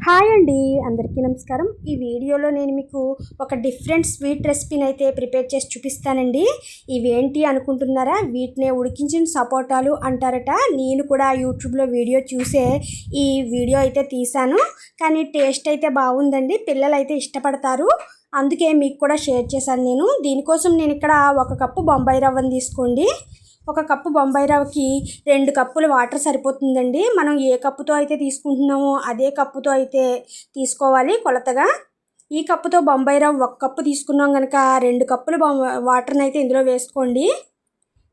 Hi అండి, అందరికీ నమస్కారం. ఈ వీడియోలో నేను మీకు ఒక డిఫరెంట్ స్వీట్ రెసిపీని అయితే ప్రిపేర్ చేసి చూపిస్తానండి. ఇవేంటి అనుకుంటున్నారా? వీటినే ఉడికించిన సపోటాలు అంటారట. నేను కూడా యూట్యూబ్లో వీడియో చూసే ఈ వీడియో అయితే తీశాను. కానీ టేస్ట్ అయితే బాగుందండి, పిల్లలు అయితే ఇష్టపడతారు. అందుకే మీకు కూడా షేర్ చేశాను. దీనికోసం నేను ఇక్కడ 1 కప్పు బొంబాయి రవ్వను తీసుకోండి. 1 కప్పు బొంబాయి రవ్వకి 2 కప్పులు వాటర్ సరిపోతుందండి. మనం ఏ కప్పుతో అయితే తీసుకుంటున్నామో అదే కప్పుతో అయితే తీసుకోవాలి కొలతగా. ఈ కప్పుతో బొంబాయి రవ్వ 1 కప్పు తీసుకున్నాం కనుక 2 కప్పులు వాటర్ని అయితే ఇందులో వేసుకోండి.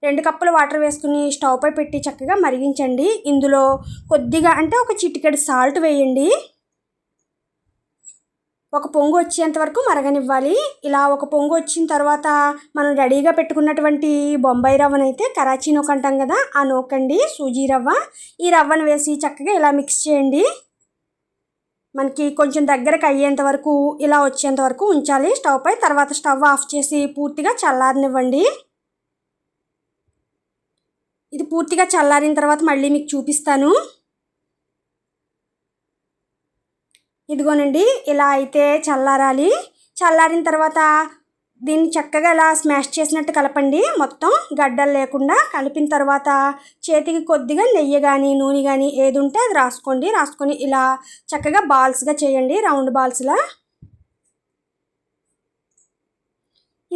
2 కప్పులు వాటర్ వేసుకుని స్టవ్ పై పెట్టి చక్కగా మరిగించండి. ఇందులో కొద్దిగా అంటే ఒక చిటికెడు సాల్ట్ వేయండి. ఒక పొంగు వచ్చేంత వరకు మరగనివ్వాలి. ఇలా ఒక పొంగు వచ్చిన తర్వాత మనం రెడీగా పెట్టుకున్నటువంటి బొంబాయి రవ్వనైతే కరాచీ నూక అంటాం కదా, ఆ నూకండి, సూజీ రవ్వ. ఈ రవ్వను వేసి చక్కగా ఇలా మిక్స్ చేయండి. మనకి కొంచెం దగ్గరకు అయ్యేంత వరకు, ఇలా వచ్చేంత వరకు ఉంచాలి స్టవ్ పై. తర్వాత స్టవ్ ఆఫ్ చేసి పూర్తిగా చల్లారనివ్వండి. ఇది పూర్తిగా చల్లారిన తర్వాత మళ్ళీ మీకు చూపిస్తాను. ఇదిగోనండి, ఇలా అయితే చల్లారాలి. చల్లారిన తర్వాత దీన్ని చక్కగా ఇలా స్మాష్ చేసినట్టు కలపండి. మొత్తం గడ్డలు లేకుండా కలిపిన తర్వాత చేతికి కొద్దిగా నెయ్యి కానీ నూనె కానీ ఏది ఉంటే అది రాసుకొని ఇలా చక్కగా బాల్స్గా చేయండి, రౌండ్ బాల్స్లా.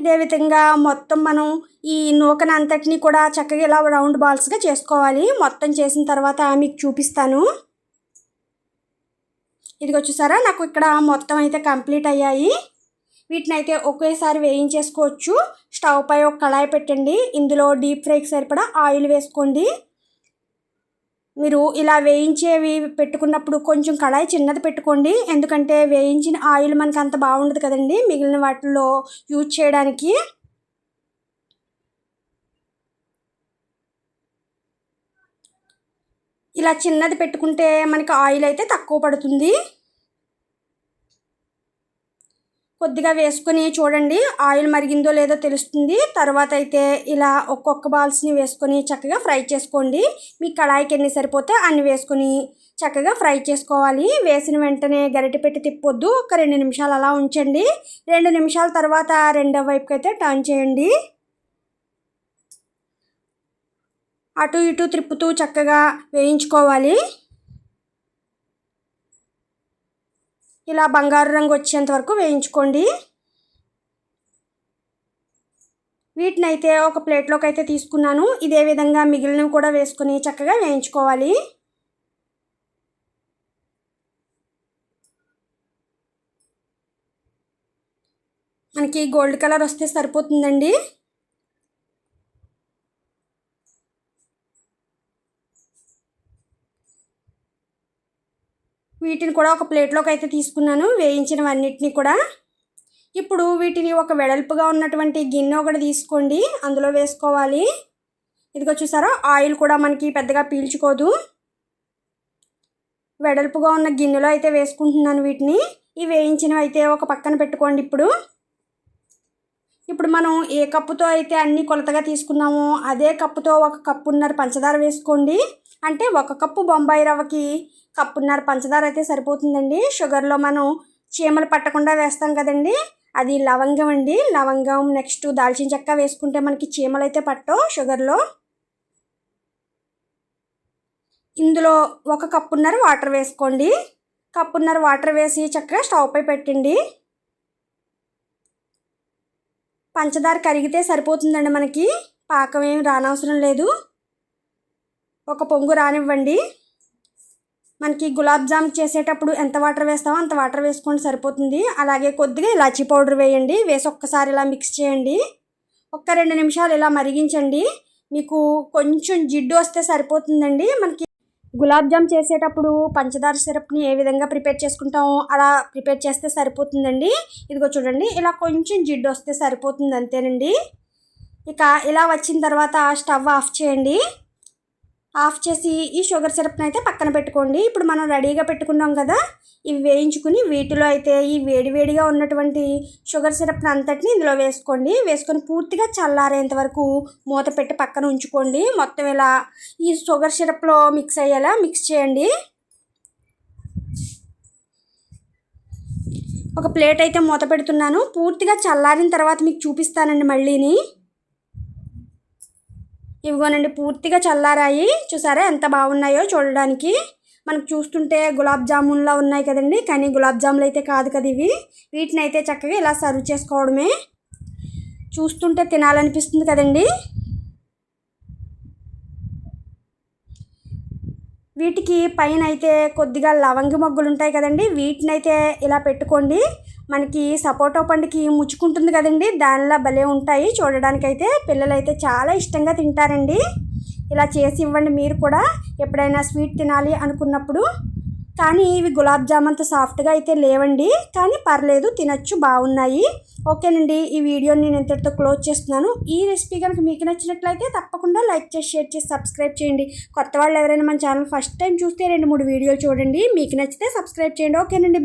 ఇదే విధంగా మొత్తం మనం ఈ నూకను అంతటిని కూడా చక్కగా ఇలా రౌండ్ బాల్స్గా చేసుకోవాలి. మొత్తం చేసిన తర్వాత మీకు చూపిస్తాను. ఇదిగో చూసారా, నాకు ఇక్కడ మొత్తం అయితే కంప్లీట్ అయ్యాయి. వీటిని అయితే ఒకేసారి వేయించేసుకోవచ్చు. స్టవ్ పై ఒక కళాయి పెట్టండి. ఇందులో డీప్ ఫ్రైకి సరిపడా ఆయిల్ వేసుకోండి. మీరు ఇలా వేయించేవి పెట్టుకున్నప్పుడు కొంచెం కళాయి చిన్నది పెట్టుకోండి. ఎందుకంటే వేయించిన ఆయిల్ మనకు అంత బాగుండదు కదండి మిగిలిన వాటిల్లో యూజ్ చేయడానికి. ఇలా చిన్నది పెట్టుకుంటే మనకి ఆయిల్ అయితే తక్కువ పడుతుంది. కొద్దిగా వేసుకొని చూడండి, ఆయిల్ మరిగిందో లేదో తెలుస్తుంది. తర్వాత అయితే ఇలా ఒక్కొక్క బాల్స్ని వేసుకొని చక్కగా ఫ్రై చేసుకోండి. మీ కళాయికి ఎన్ని సరిపోతే అన్ని వేసుకొని చక్కగా ఫ్రై చేసుకోవాలి. వేసిన వెంటనే గరిటె పెట్టి తిప్పొద్దు. ఒక 2 నిమిషాలు అలా ఉంచండి. 2 నిమిషాల తర్వాత రెండో వైపుకి అయితే టర్న్ చేయండి. అటు ఇటు త్రిప్పుతూ చక్కగా వేయించుకోవాలి. ఇలా బంగారు రంగు వచ్చేంత వరకు వేయించుకోండి. వీటిని అయితే ఒక ప్లేట్లోకి అయితే తీసుకున్నాను. ఇదే విధంగా మిగిలినవి కూడా వేసుకొని చక్కగా వేయించుకోవాలి. మనకి గోల్డ్ కలర్ వస్తే సరిపోతుందండి. వీటిని కూడా ఒక ప్లేట్లోకి అయితే తీసుకున్నాను, వేయించినవన్నిటిని కూడా. ఇప్పుడు వీటిని ఒక వెడల్పుగా ఉన్నటువంటి గిన్నె ఒకటి తీసుకోండి, అందులో వేసుకోవాలి. ఇదిగో చూసారా, ఆయిల్ కూడా మనకి పెద్దగా పీల్చుకోదు. వెడల్పుగా ఉన్న గిన్నెలో అయితే వేసుకుంటున్నాను వీటిని. ఈ వేయించినవి అయితే ఒక పక్కన పెట్టుకోండి. ఇప్పుడు మనం ఏ కప్పుతో అయితే అన్ని కొలతగా తీసుకున్నామో అదే కప్పుతో 1 కప్పున్నర పంచదార వేసుకోండి. అంటే 1 కప్పు బొంబాయి రవ్వకి 1 కప్పున్నర పంచదార అయితే సరిపోతుందండి. షుగర్లో మనం చీమలు పట్టకుండా వేస్తాం కదండి, అది లవంగం అండి. లవంగం, నెక్స్ట్ దాల్చిన చెక్క వేసుకుంటే మనకి చీమలు అయితే పట్టవు షుగర్లో. ఇందులో 1 కప్పున్నర వాటర్ వేసుకోండి. కప్పున్నర వాటర్ వేసి చక్కగా స్టవ్ పై పెట్టండి. పంచదార కరిగితే సరిపోతుందండి, మనకి పాకం ఏమి రానవసరం లేదు. ఒక పొంగు రానివ్వండి. మనకి గులాబ్ జామ్ చేసేటప్పుడు ఎంత వాటర్ వేస్తామో అంత వాటర్ వేసుకోండి, సరిపోతుంది. అలాగే కొద్దిగా ఇలాచీ పౌడర్ వేయండి. వేసి ఒక్కసారి ఇలా మిక్స్ చేయండి. 2 నిమిషాలు ఇలా మరిగించండి. మీకు కొంచెం జిడ్డు వస్తే సరిపోతుందండి. మనకి గులాబ్ జామ్ చేసేటప్పుడు పంచదార సిరప్ని ఏ విధంగా ప్రిపేర్ చేసుకుంటామో అలా ప్రిపేర్ చేస్తే సరిపోతుందండి. ఇదిగో చూడండి, ఇలా కొంచెం జిడ్డు వస్తే సరిపోతుంది, అంతేనండి. ఇక ఇలా వచ్చిన తర్వాత స్టవ్ ఆఫ్ చేయండి. ఆఫ్ చేసి ఈ షుగర్ సిరప్ని అయితే పక్కన పెట్టుకోండి. ఇప్పుడు మనం రెడీగా పెట్టుకున్నాం కదా, ఇవి వేయించుకుని వీటిలో అయితే ఈ వేడివేడిగా ఉన్నటువంటి షుగర్ సిరప్ని అంతటిని ఇందులో వేసుకోండి. వేసుకొని పూర్తిగా చల్లారేంత వరకు మూత పెట్టి పక్కన ఉంచుకోండి. మొత్తం ఇలా ఈ షుగర్ సిరప్లో మిక్స్ అయ్యేలా మిక్స్ చేయండి. ఒక ప్లేట్ అయితే మూత పెడుతున్నాను. పూర్తిగా చల్లారిన తర్వాత మీకు చూపిస్తానండి మళ్ళీని. ఇవిగోనండి పూర్తిగా చల్లారాయి. చూసారా ఎంత బాగున్నాయో చూడడానికి. మనకు చూస్తుంటే గులాబ్ జామున్లా ఉన్నాయి కదండి, కానీ గులాబ్ జాములు అయితే కాదు కదా ఇవి. వీటిని అయితే చక్కగా ఇలా సర్వ్ చేసుకోవడమే. చూస్తుంటే తినాలనిపిస్తుంది కదండి. వీటికి పైన అయితే కొద్దిగా లవంగి మొగ్గలు ఉంటాయి కదండి, వీటిని అయితే ఇలా పెట్టుకోండి. మనకి సపోటా పండుకి ముచ్చుకుంటుంది కదండి, దానిలా భలే ఉంటాయి చూడడానికైతే. పిల్లలైతే చాలా ఇష్టంగా తింటారండి. ఇలా చేసి ఇవ్వండి మీరు కూడా ఎప్పుడైనా స్వీట్ తినాలి అనుకున్నప్పుడు. కానీ ఇవి గులాబ్ జామ్ అంత సాఫ్ట్గా అయితే లేవండి, కానీ పర్లేదు తినచ్చు, బాగున్నాయి. ఓకేనండి, ఈ వీడియోని నేను ఇంతటితో క్లోజ్ చేస్తున్నాను. ఈ రెసిపీ కనుక మీకు నచ్చినట్లయితే తప్పకుండా లైక్ చేసి, షేర్ చేసి, సబ్స్క్రైబ్ చేయండి. కొత్త వాళ్ళు ఎవరైనా మన ఛానల్ ఫస్ట్ టైం చూస్తే 2-3 వీడియోలు చూడండి, మీకు నచ్చితే సబ్స్క్రైబ్ చేయండి. ఓకేనండి.